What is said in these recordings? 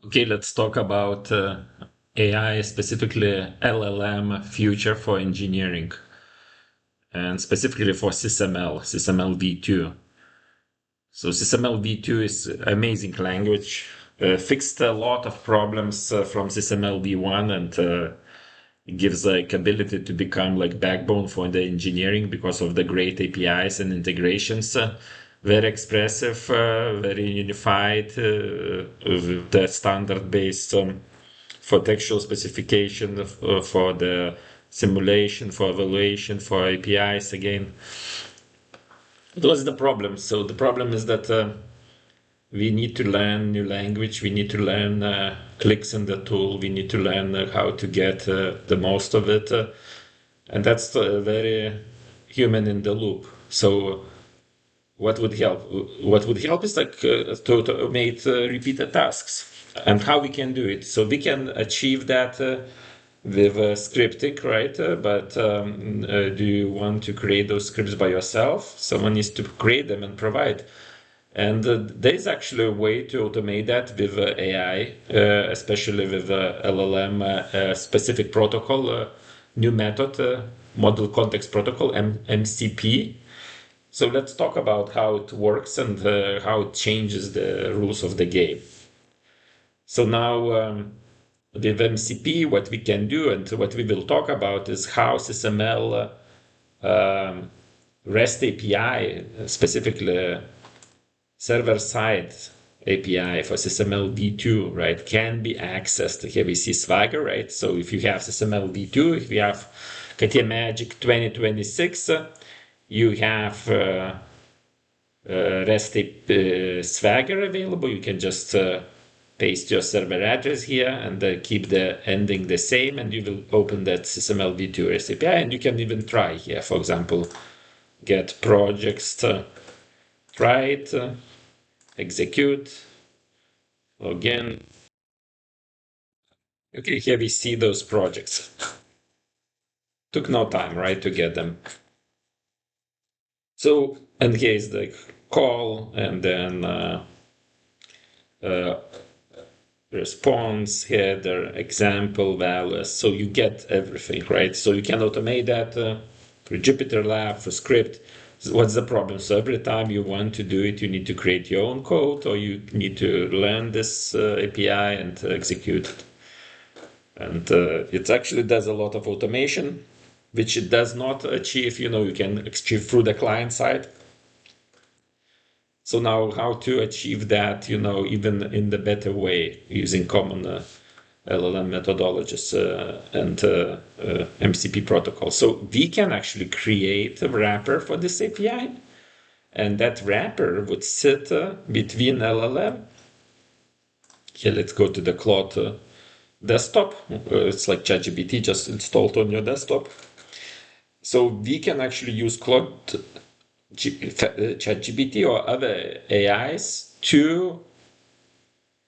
Okay, let's talk about AI, specifically LLM future for engineering, and specifically for SysML, SysML v2. So SysML v2 is amazing language, fixed a lot of problems from SysML v1, and it gives like ability to become like backbone for the engineering because of the great APIs and integrations. Very expressive, very unified, with the standard based for textual specification, for the simulation, for evaluation, for APIs again. What's the problem? So the problem is that we need to learn new language. We need to learn clicks in the tool. We need to learn how to get the most of it, and that's very human in the loop. So what would help? What would help is like to automate repeated tasks, and how we can do it. So we can achieve that with scripting, right? But do you want to create those scripts by yourself? Someone needs to create them and provide. And there is actually a way to automate that with AI, especially with LLM specific protocol, new method, model context protocol, MCP. So let's talk about how it works and how it changes the rules of the game. So now with MCP, what we can do and what we will talk about is how SysML REST API, specifically server-side API for SysML v2, right, can be accessed. Here we see Swagger, right? So if you have SysML v2, if you have CATIA Magic 2026, you have REST Swagger available. You can just paste your server address here and keep the ending the same, and you will open that SysML v2 REST API, and you can even try here, for example, get projects, try it, execute, login. Okay, here we see those projects. Took no time, right, to get them. So, and here is the call, and then response, header, example, values. So you get everything, right? So you can automate that for Jupyter Lab, for script. What's the problem? So every time you want to do it, you need to create your own code, or you need to learn this API and execute it. And it actually does a lot of automation, which it does not achieve. You can achieve through the client side. So now how to achieve that, even in the better way using common LLM methodologies and MCP protocols. So we can actually create a wrapper for this API, and that wrapper would sit between LLM. Here, let's go to the Claude desktop. It's like ChatGPT just installed on your desktop. So we can actually use Claude ChatGPT or other AIs to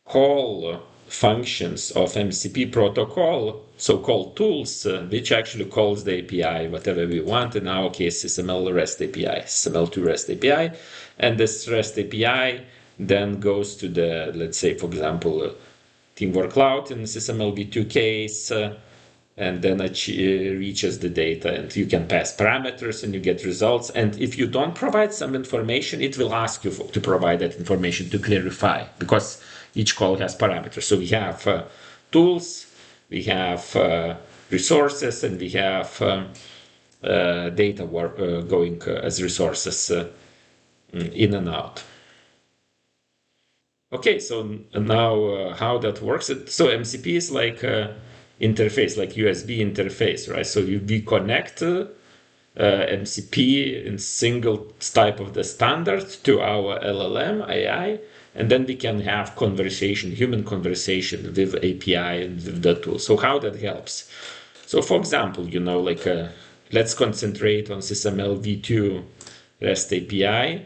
call functions of MCP protocol, so-called tools, which actually calls the API, whatever we want. In our case, SysML REST API, SysML2 REST API. And this REST API then goes to the, let's say, for example, Teamwork Cloud in SysML v2 case, and then it reaches the data, and you can pass parameters and you get results. And if you don't provide some information, it will ask you to provide that information to clarify, because each call has parameters. So we have tools, we have resources, and we have data going as resources in and out. Okay, so now how that works. So MCP is like interface, like USB interface, right? So we connect MCP in single type of the standard to our LLM AI, and then we can have conversation, human conversation with API and with the tool. So how that helps? So for example, let's concentrate on SysML v2 REST API.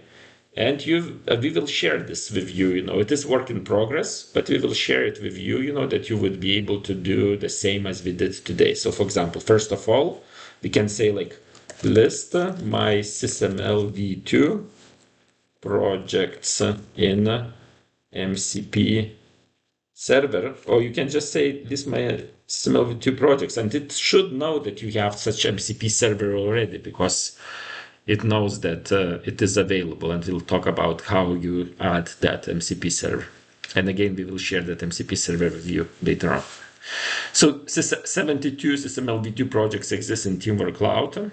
And we will share this with you. It is work in progress, but we will share it with you, that you would be able to do the same as we did today. So, for example, first of all, we can say like list my SysML v2 projects in MCP server, or you can just say this is my SysML v2 projects, and it should know that you have such MCP server already because it knows that it is available, and we'll talk about how you add that MCP server. And again, we will share that MCP server with you later on. So 72 SysML v2 projects exist in Teamwork Cloud,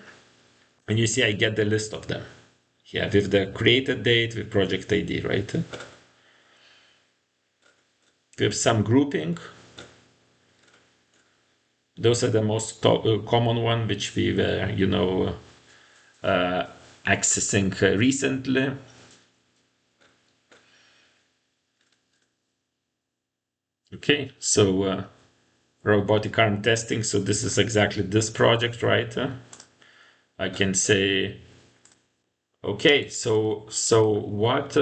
and you see I get the list of them. Yeah, with the created date, with project ID, right? With some grouping. Those are the most common one, which we were, accessing recently. Okay, so robotic arm testing. So this is exactly this project, right? I can say, okay, so what?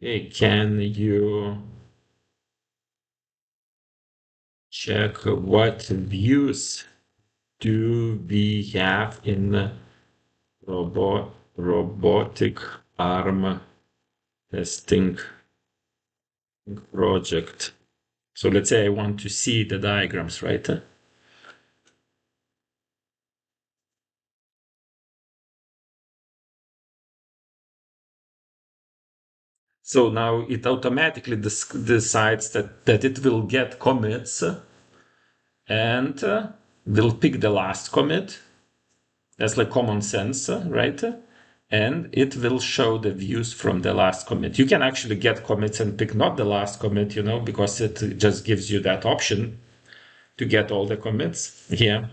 Hey, can you check what views do we have in robotic arm testing project? So let's say I want to see the diagrams, right? So now it automatically decides that it will get commits and will pick the last commit. That's like common sense, right? And it will show the views from the last commit. You can actually get commits and pick not the last commit, because it just gives you that option to get all the commits here.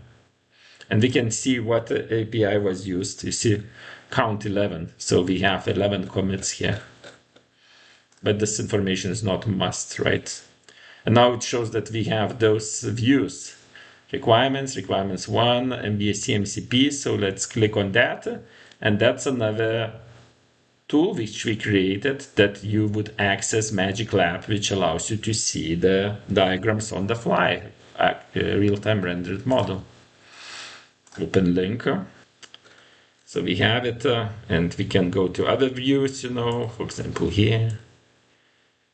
And we can see what API was used. You see count 11. So we have 11 commits here. But this information is not must, right? And now it shows that we have those views. Requirements 1, MBSC, MCP. So let's click on that. And that's another tool which we created that you would access Magic Lab, which allows you to see the diagrams on the fly, real-time rendered model. Open link. So we have it, and we can go to other views, for example, here.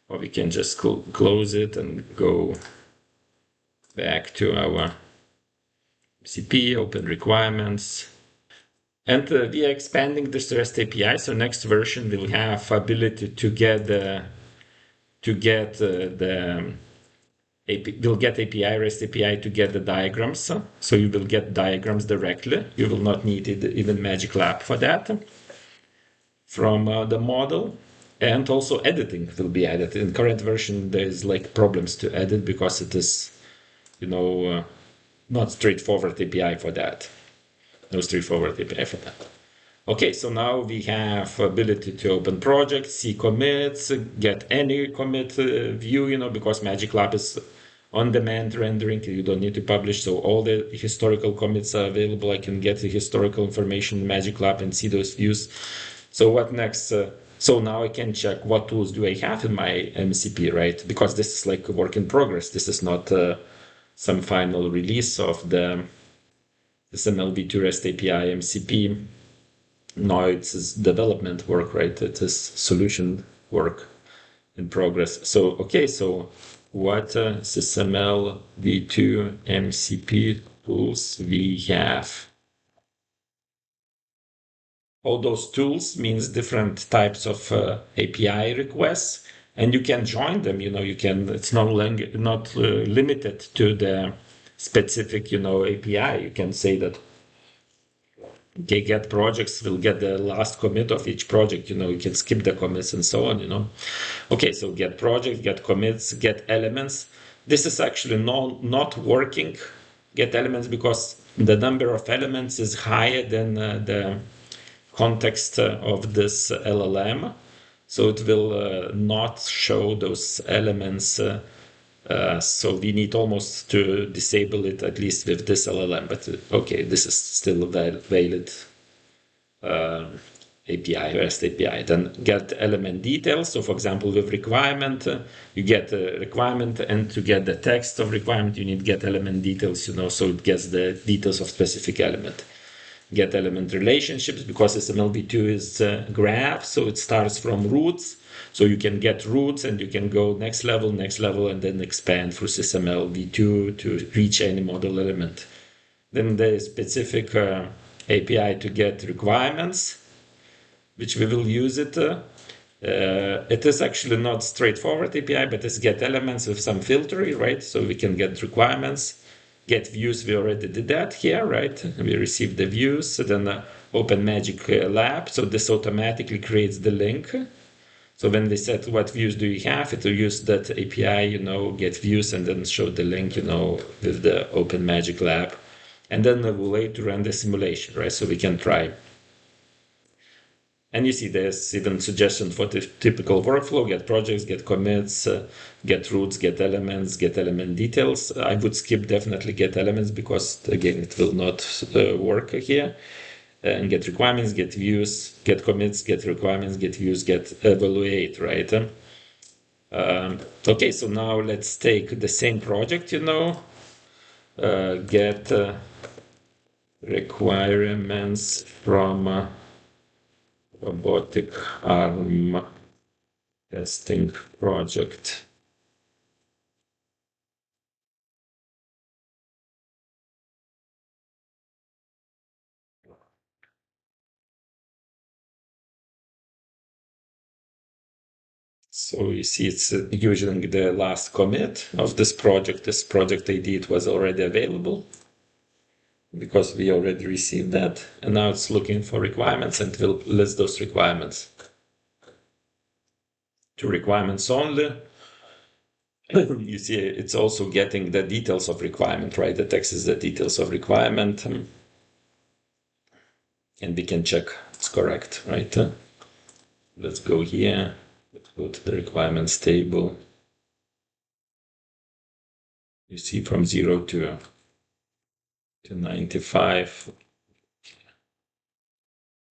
Or we can just close it and go back to our MCP, open requirements. And we are expanding this REST API. So next version will have ability to get we'll get API, REST API to get the diagrams. So you will get diagrams directly. You will not need even Magic Lab for that from the model. And also editing will be added. In current version, there's like problems to edit because it is, not straightforward API for that. No straightforward API for that. Okay, so now we have ability to open projects, see commits, get any commit view, because Magic Lab is on-demand rendering. You don't need to publish, so all the historical commits are available. I can get the historical information in Magic Lab and see those views. So what next? So now I can check what tools do I have in my MCP, right? Because this is like a work in progress. This is not some final release of the SysML v2 REST API MCP. No, it's development work, right? It is solution work in progress. So, okay, so what SysML v2 MCP tools we have? All those tools means different types of API requests, and you can join them. It's not limited to the specific, API. You can say that get projects will get the last commit of each project. You can skip the commits and so on. Okay, so get projects, get commits, get elements. This is actually not working. Get elements because the number of elements is higher than the context of this LLM, so it will not show those elements. So we need almost to disable it at least with this LLM. But okay, this is still a valid API, REST API. Then get element details. So for example, with requirement, you get a requirement, and to get the text of requirement, you need get element details. So it gets the details of specific element. get element relationships, because SML v2 is graph, so it starts from roots. So you can get roots and you can go next level, and then expand through SysML v2 to reach any model element. Then there is specific API to get requirements, which we will use it. It is actually not straightforward API, but it's get elements with some filtering, right? So we can get requirements, get views. We already did that here, right? We received the views, so then open Magic Lab. So this automatically creates the link. So when we set what views do you have, it will use that API, get views and then show the link, with the open Magic Lab. And then we'll wait to run the simulation, right? So we can try. And you see there's even suggestion for the typical workflow: get projects, get commits, get roots, get elements, get element details. I would skip definitely get elements, because again, it will not work here. And get requirements, get views, get commits, get requirements, get views, get evaluate, right? Okay, so now let's take the same project, get requirements from robotic arm testing project. So you see it's using the last commit of this project. This project ID, it was already available because we already received that. And now it's looking for requirements and will list those requirements. To requirements only. You see it's also getting the details of requirement, right? The text is the details of requirement. And we can check it's correct, right? Let's go here. Let's go to the requirements table. You see from 0 to 95,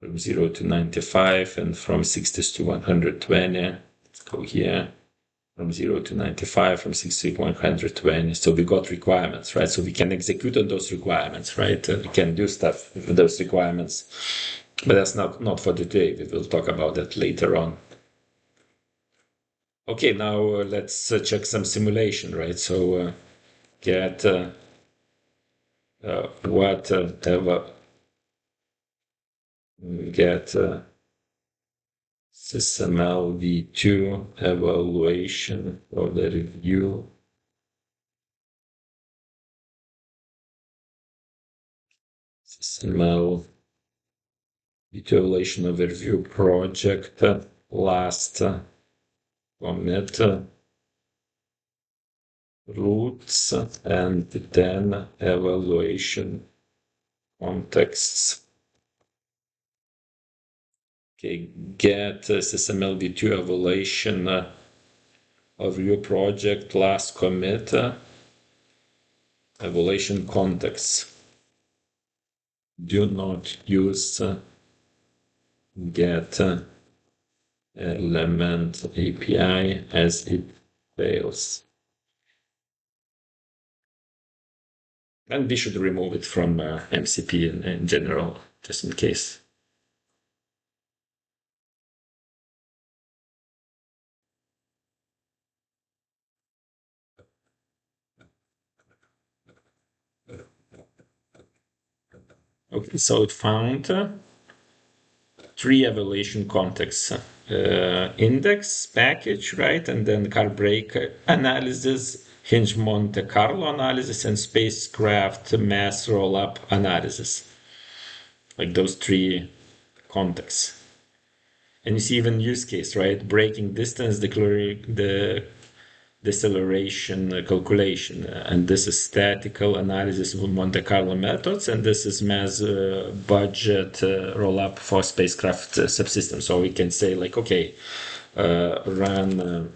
from 0 to 95, and from 60 to 120. Let's go here. From 0 to 95, from 60 to 120. So we got requirements, right? So we can execute on those requirements, right? We can do stuff with those requirements. But that's not for today. We will talk about that later on. Okay, now let's check some simulation, right? So get get SysML v2 evaluation of the review. SysML v2 evaluation of the review project, last commit, roots, and then evaluation contexts. Okay, get SysML v2 evaluation of your project, last commit, evaluation context. Do not use get element API as it fails. And we should remove it from MCP in general, just in case. Okay, so it found 3 evaluation contexts. Index, package, right? And then car brake analysis, hinge Monte Carlo analysis, and spacecraft mass roll-up analysis. Like those 3 contexts. And you see even use case, right? Braking distance, the deceleration calculation, and this is statical analysis of Monte Carlo methods, and this is mass budget roll-up for spacecraft subsystems. So we can say like, okay, run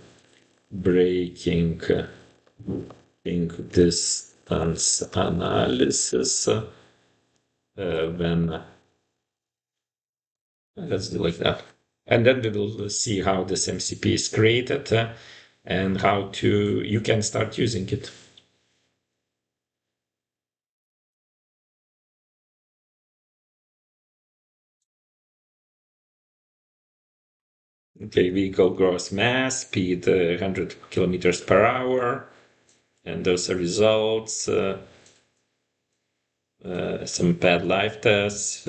braking distance analysis when let's do like that, and then we will see how this MCP is created and how you can start using it. Okay, vehicle gross mass, speed 100 kilometers per hour, and those are results. Some pad life tests,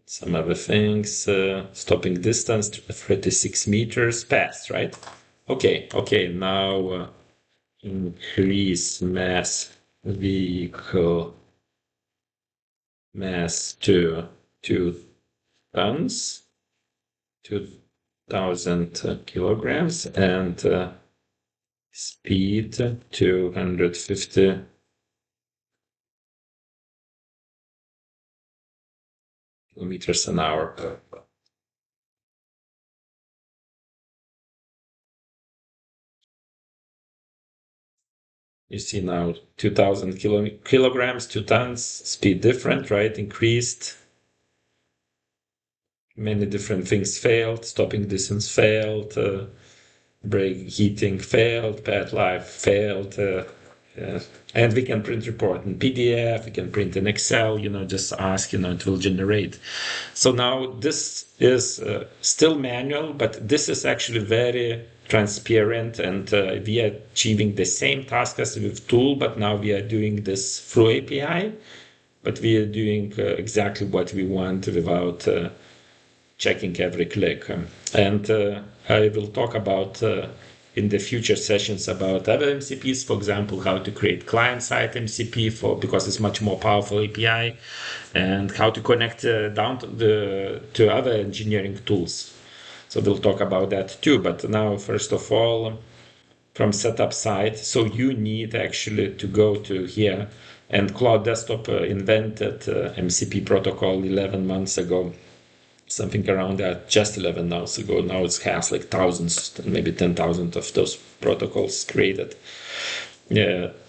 some other things. Stopping distance 36 meters past, right? Okay. Now increase mass vehicle mass to 2 tons, 2,000 kilograms, and speed 250 kilometers an hour. You see now 2,000 kilograms, 2 tons, speed different, right? Increased. Many different things failed. Stopping distance failed. Brake heating failed. Pad life failed. Yeah. And we can print report in PDF. We can print in Excel. Just ask. It will generate. So now this is still manual, but this is actually very transparent, and we are achieving the same task as with tool, but now we are doing this through API, but we are doing exactly what we want without checking every click. And I will talk about in the future sessions about other MCPs, for example, how to create client-side MCP because it's much more powerful API, and how to connect down to other engineering tools. So we'll talk about that too. But now, first of all, from setup side, so you need actually to go to here. And Cloud Desktop invented MCP protocol 11 months ago, something around that, just 11 months ago. Now it has like thousands, maybe 10,000 of those protocols created,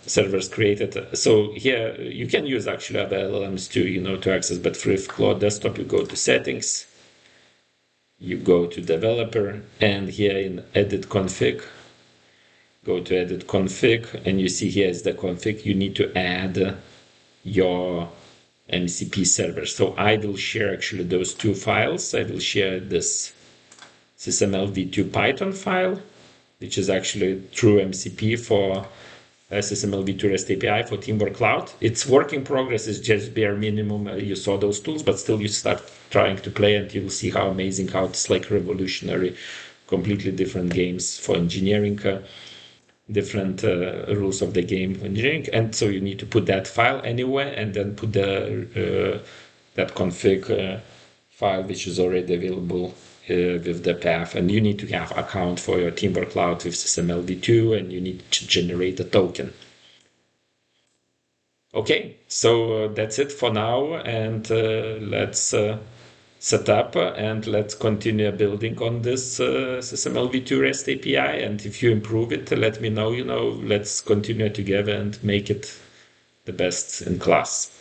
servers created. So here you can use actually other LLMs too, to access, but for Cloud Desktop, you go to settings, you go to developer, and here in edit config, go to edit config, and you see here is the config. You need to add your MCP server. So I will share actually those two files. I will share this SysML v2 Python file, which is actually true MCP for SysML v2 REST API for Teamwork Cloud. It's work in progress, it's just bare minimum. You saw those tools, but still you start trying to play and you will see how amazing, how it's like revolutionary, completely different games for engineering. Different rules of the game for engineering, and so you need to put that file anywhere, and then put the that config file, which is already available with the path. And you need to have account for your Teamwork Cloud with SysML v2, and you need to generate a token. Okay, so that's it for now, and let's set up and let's continue building on this SysML v2 REST API. And if you improve it, let me know. Let's continue together and make it the best in class.